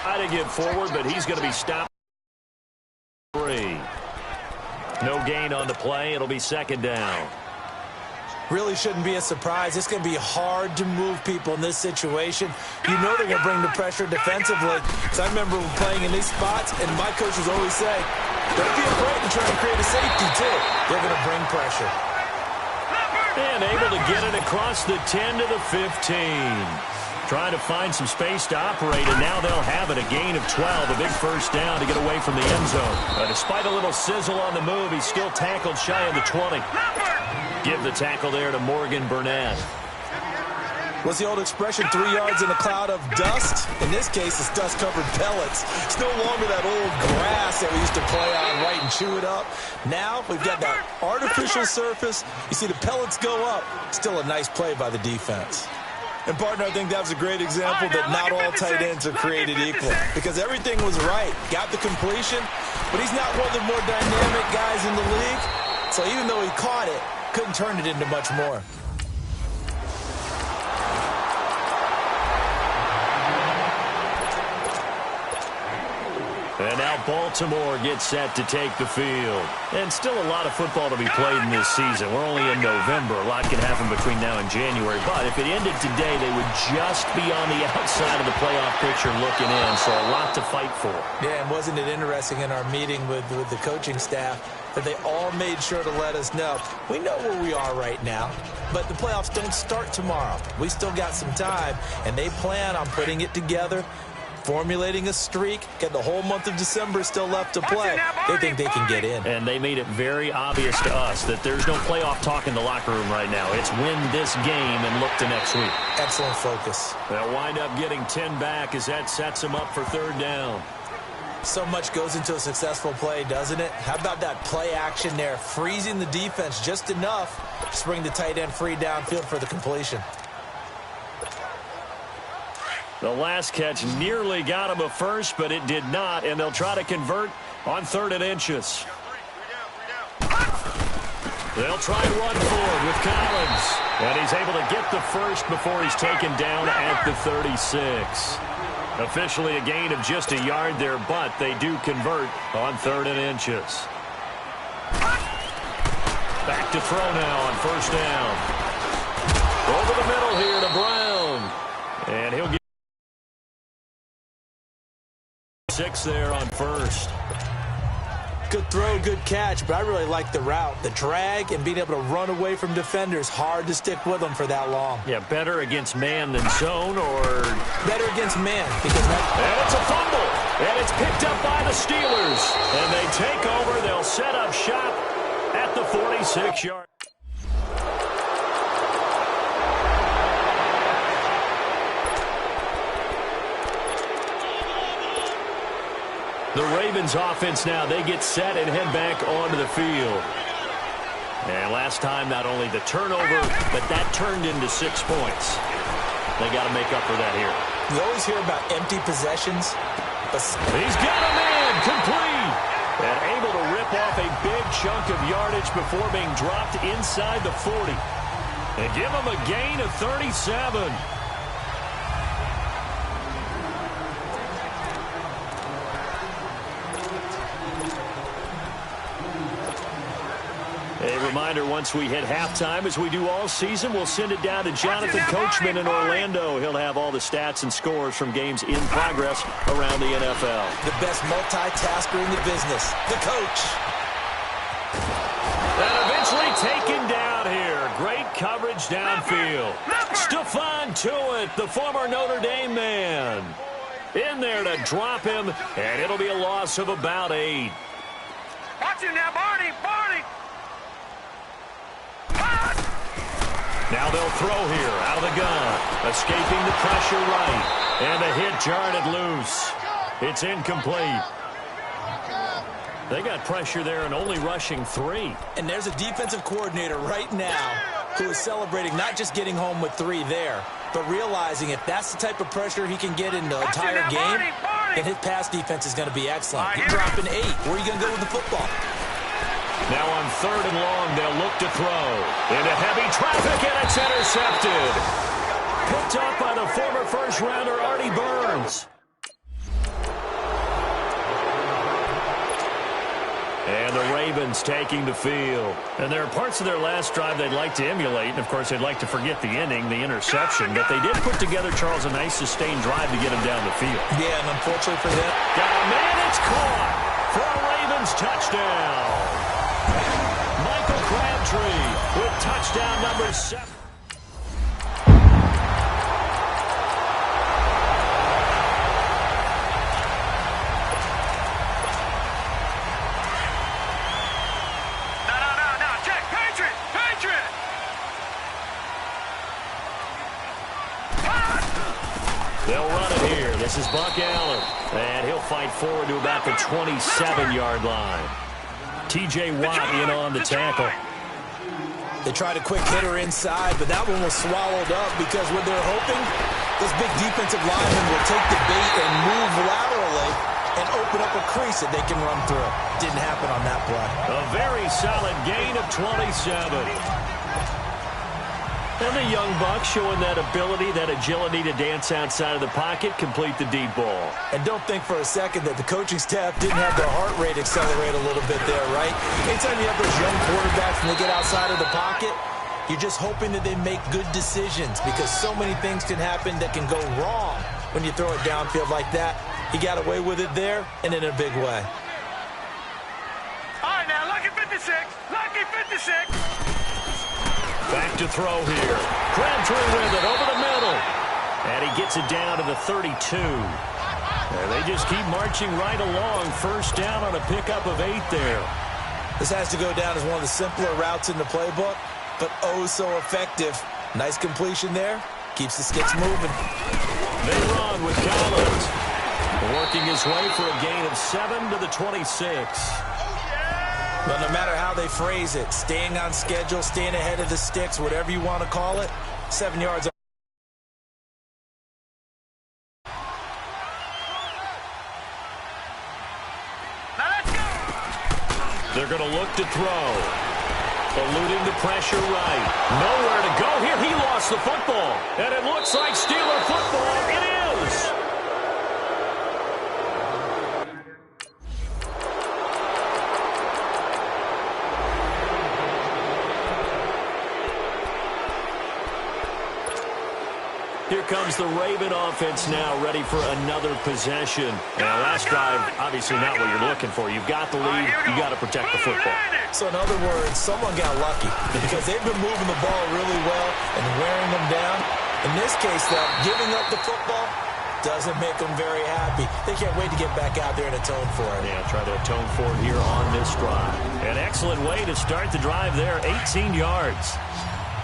Try to get forward, but he's going to be stopped. 3. No gain on the play. It'll be second down. Really shouldn't be a surprise. It's going to be hard to move people in this situation. You know they're going to bring the pressure defensively. So I remember playing in these spots, and my coaches always say, don't be afraid to try and create a safety, too. They're going to bring pressure. And able to get it across the 10 to the 15. Trying to find some space to operate, and now they'll have it. A gain of 12, a big first down to get away from the end zone. But despite a little sizzle on the move, he's still tackled shy of the 20. Give the tackle there to Morgan Burnett. What's the old expression, 3 yards in a cloud of dust? In this case, it's dust-covered pellets. It's no longer that old grass that we used to play on, right, and chew it up. Now we've got that artificial surface. You see the pellets go up. Still a nice play by the defense. And, partner, I think that was a great example that not all tight ends are created equal. Because everything was right. Got the completion, but he's not one of the more dynamic guys in the league. So even though he caught it, couldn't turn it into much more. And now Baltimore gets set to take the field. And still a lot of football to be played in this season. We're only in November. A lot can happen between now and January. But if it ended today, they would just be on the outside of the playoff picture looking in. So a lot to fight for. Yeah, and wasn't it interesting in our meeting with the coaching staff that they all made sure to let us know, we know where we are right now, but the playoffs don't start tomorrow. We still got some time, and they plan on putting it together, formulating a streak, get the whole month of December still left to play. They think they can get in. And they made it very obvious to us that there's no playoff talk in the locker room right now. It's win this game and look to next week. Excellent focus. They'll wind up getting 10 back as that sets them up for third down. So much goes into a successful play, doesn't it? How about that play action there, freezing the defense just enough to bring the tight end free downfield for the completion. The last catch nearly got him a first, but it did not, and they'll try to convert on 3rd and inches. They'll try and run forward with Collins, and he's able to get the first before he's taken down at the 36. Officially a gain of just a yard there, but they do convert on 3rd and inches. Back to throw now on 1st down. Over the middle here to Brown. And he'll get 6 there on 1st. Good throw, good catch, but I really like the route. The drag and being able to run away from defenders, hard to stick with them for that long. Yeah, better against man than zone, or better against man, because and it's a fumble, and it's picked up by the Steelers. And they take over. They'll set up shop at the 46-yard. The Ravens offense now, they get set and head back onto the field. And last time, not only the turnover, but that turned into 6 points. They got to make up for that here. You always hear about empty possessions. He's got him in, complete. And able to rip off a big chunk of yardage before being dropped inside the 40. And give him a gain of 37. A reminder, once we hit halftime, as we do all season, we'll send it down to Jonathan Coachman in Orlando. He'll have all the stats and scores from games in progress around the NFL. The best multitasker in the business, the coach. And eventually taken down here. Great coverage downfield. Stephon Tuitt, the former Notre Dame man, in there to drop him, and it'll be a loss of about 8. Watch it now, Barney, Barney. Now they'll throw here out of the gun. Escaping the pressure right. And a hit jarred it loose. It's incomplete. They got pressure there and only rushing 3. And there's a defensive coordinator right now who is celebrating not just getting home with 3 there, but realizing if that's the type of pressure he can get in the entire game, then his pass defense is going to be excellent. You're dropping 8. Where are you going to go with the football? Now on 3rd and long, they'll look to throw. Into heavy traffic, and it's intercepted. Picked up by the former first-rounder, Artie Burns. And the Ravens taking the field. And there are parts of their last drive they'd like to emulate. And, of course, they'd like to forget the ending, the interception. But they did put together, Charles, a nice sustained drive to get him down the field. Yeah, and unfortunately for them. Got a man, it's caught for a Ravens touchdown. Michael Crabtree with touchdown number 7. They'll run it here. This is Buck Allen. And he'll fight forward to about the 27-yard line. T.J. Watt in on the tackle. They tried a quick hitter inside, but that one was swallowed up because what they're hoping, this big defensive lineman will take the bait and move laterally and open up a crease that they can run through. Didn't happen on that play. A very solid gain of 27. And the young buck showing that ability, that agility to dance outside of the pocket, complete the deep ball. And don't think for a second that the coaching staff didn't have their heart rate accelerate a little bit there, right? Anytime you have those young quarterbacks and they get outside of the pocket, you're just hoping that they make good decisions because so many things can happen that can go wrong when you throw it downfield like that. He got away with it there and in a big way. All right, now, lucky 56. Lucky 56. Back to throw here. Crabtree with it over the middle. And he gets it down to the 32. And they just keep marching right along. First down on a pickup of 8 there. This has to go down as one of the simpler routes in the playbook, but oh so effective. Nice completion there. Keeps the sticks moving. They run with Collins. Working his way for a gain of 7 to the 26. But no matter how they phrase it, staying on schedule, staying ahead of the sticks, whatever you want to call it, 7 yards. Now let's go. They're going to look to throw. Eluding the pressure right. Nowhere to go here. He lost the football. And it looks like Steeler football. It is. Here comes the Raven offense now, ready for another possession. Now, last drive, obviously not what you're looking for. You've got the lead. You've got to protect the football. So, in other words, someone got lucky because they've been moving the ball really well and wearing them down. In this case, though, giving up the football doesn't make them very happy. They can't wait to get back out there and atone for it. Yeah, try to atone for it here on this drive. An excellent way to start the drive there, 18 yards.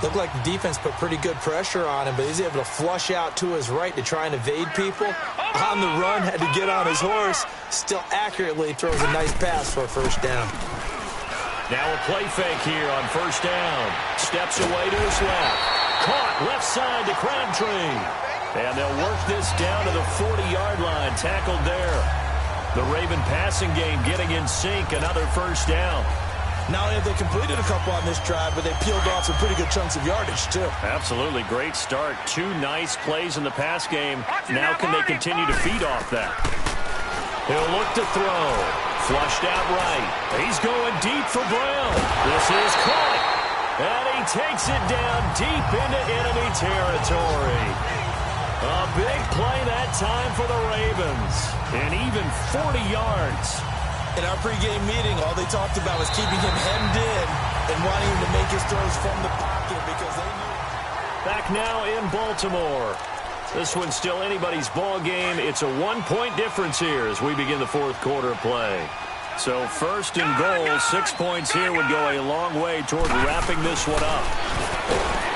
Looked like the defense put pretty good pressure on him, but he's able to flush out to his right to try and evade people. On the run, had to get on his horse. Still accurately throws a nice pass for a first down. Now a play fake here on first down. Steps away to his left. Caught left side to Crabtree. And they'll work this down to the 40-yard line. Tackled there. The Raven passing game getting in sync. Another first down. Not only have they completed a couple on this drive, but they peeled off some pretty good chunks of yardage, too. Absolutely. Great start. 2 nice plays in the pass game. Now can they continue to feed off that? He'll look to throw. Flushed out right. He's going deep for Brown. This is caught. And he takes it down deep into enemy territory. A big play that time for the Ravens. And even 40 yards. In our pregame meeting, all they talked about was keeping him hemmed in and wanting him to make his throws from the pocket because they knew. Back now in Baltimore. This one's still anybody's ball game. It's a 1-point difference here as we begin the fourth quarter of play. So first and goal, 6 points here would go a long way toward wrapping this one up.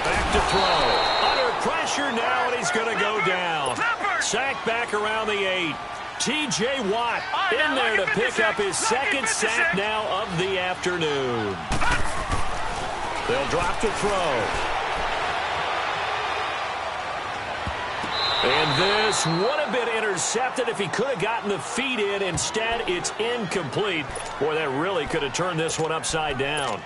Back to throw. Under pressure now, and he's going to go down. Sacked back around the 8. T.J. Watt in there to pick up his second sack now of the afternoon. They'll drop to throw. And this would have been intercepted if he could have gotten the feet in. Instead, it's incomplete. Boy, that really could have turned this one upside down.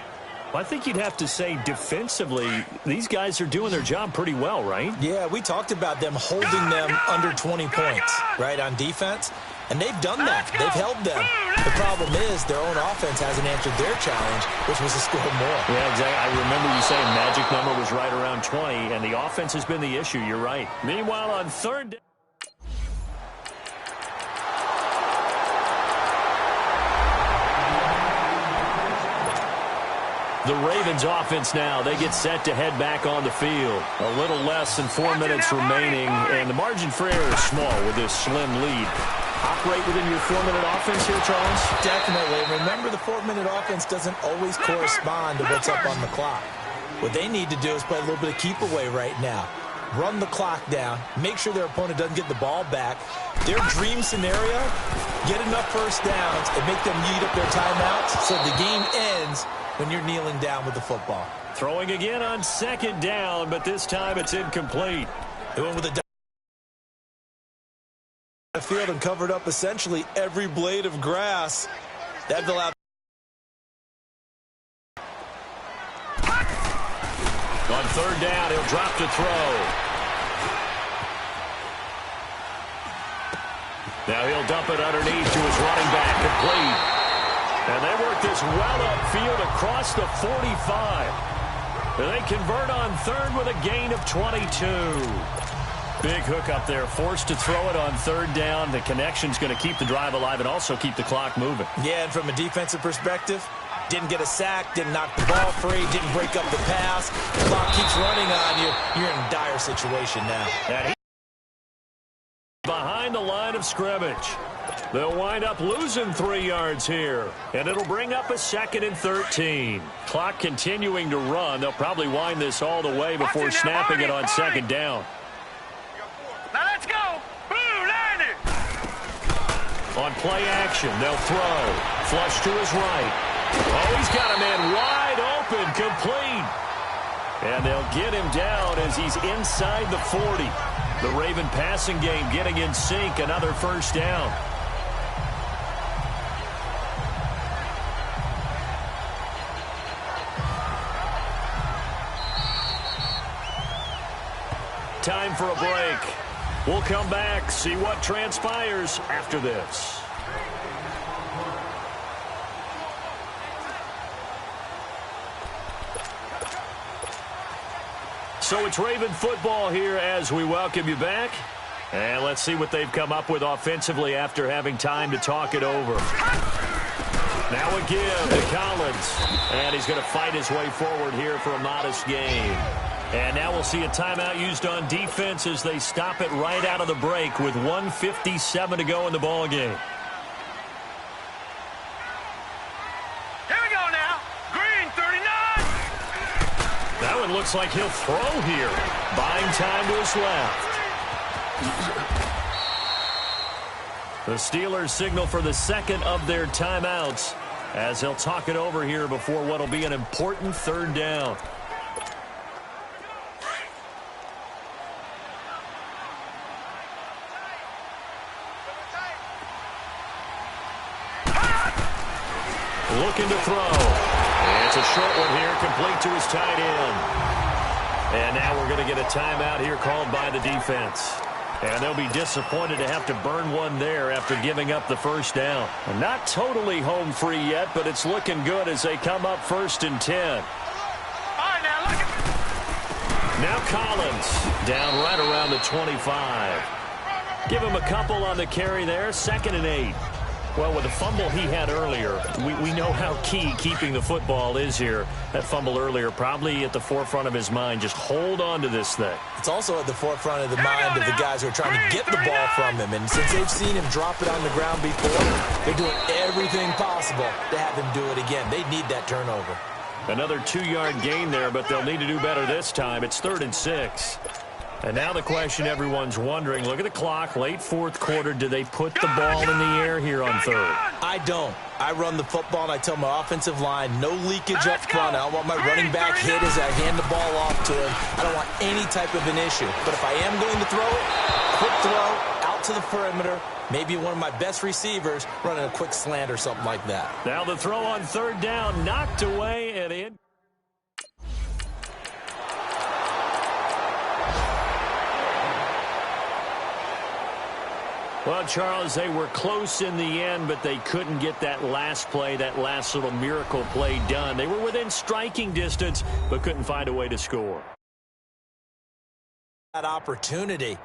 Well, I think you'd have to say defensively, these guys are doing their job pretty well, right? Yeah, we talked about them holding them under 20 points, right, on defense. And they've done that. They've held them. The problem is their own offense hasn't answered their challenge, which was to score more. Yeah, exactly. I remember you saying magic number was right around 20, and the offense has been the issue. You're right. Meanwhile, on third down. The Ravens offense now, they get set to head back on the field. A little less than 4 minutes remaining, and the margin for error is small with this slim lead. Operate within your 4-minute offense here, Charles? Definitely. And remember, the 4-minute offense doesn't always correspond to what's up on the clock. What they need to do is play a little bit of keep away right now. Run the clock down. Make sure their opponent doesn't get the ball back. Their dream scenario, get enough first downs and make them eat up their timeouts so the game ends when you're kneeling down with the football. Throwing again on second down, but this time it's incomplete. They went with a field and covered up essentially every blade of grass. That they'll have. On third down, he'll drop to throw. Now he'll dump it underneath to his running back, complete. And they work this well upfield across the 45. And they convert on third with a gain of 22. Big hook up there, forced to throw it on third down. The connection's going to keep the drive alive and also keep the clock moving. Yeah, and from a defensive perspective, didn't get a sack, didn't knock the ball free, didn't break up the pass. The clock keeps running on you. You're in a dire situation now. And behind the line of scrimmage. They'll wind up losing 3 yards here, and it'll bring up a 2nd and 13. Clock continuing to run. They'll probably wind this all the way before snapping it on second down. Now let's go. Blue, line it. On play action, they'll throw. Flush to his right. Oh, he's got a man wide open, complete. And they'll get him down as he's inside the 40. The Raven passing game getting in sync, another first down. Time for a break. We'll come back, see what transpires after this. So it's Raven football here as we welcome you back. And let's see what they've come up with offensively after having time to talk it over. Now a give to Collins. And he's going to fight his way forward here for a modest gain. And now we'll see a timeout used on defense as they stop it right out of the break with 1:57 to go in the ball game. Here we go now. Green, 39. That one looks like he'll throw here. Buying time to his left. The Steelers signal for the second of their timeouts as they'll talk it over here before what will be an important third down. Looking to throw. And it's a short one here, complete to his tight end. And now we're going to get a timeout here called by the defense. And they'll be disappointed to have to burn one there after giving up the first down. Not totally home free yet, but it's looking good as they come up 1st and 10. All right, now look at. Now Collins down right around the 25. Give him a couple on the carry there, 2nd and 8. Well, with the fumble he had earlier, we know how key keeping the football is here. That fumble earlier probably at the forefront of his mind. Just hold on to this thing. It's also at the forefront of the mind of the guys who are trying to get the ball from him. And since they've seen him drop it on the ground before, they're doing everything possible to have him do it again. They need that turnover. Another 2-yard gain there, but they'll need to do better this time. It's 3rd and 6. And now the question everyone's wondering, look at the clock, late 4th quarter, do they put the ball in the air here on 3rd? I don't. I run the football and I tell my offensive line, no leakage up front. I don't want my running back hit as I hand the ball off to him. I don't want any type of an issue. But if I am going to throw it, quick throw, out to the perimeter, maybe one of my best receivers running a quick slant or something like that. Now the throw on 3rd down, knocked away and in. Well, Charles, they were close in the end, but they couldn't get that last play, that last little miracle play done. They were within striking distance, but couldn't find a way to score. That opportunity.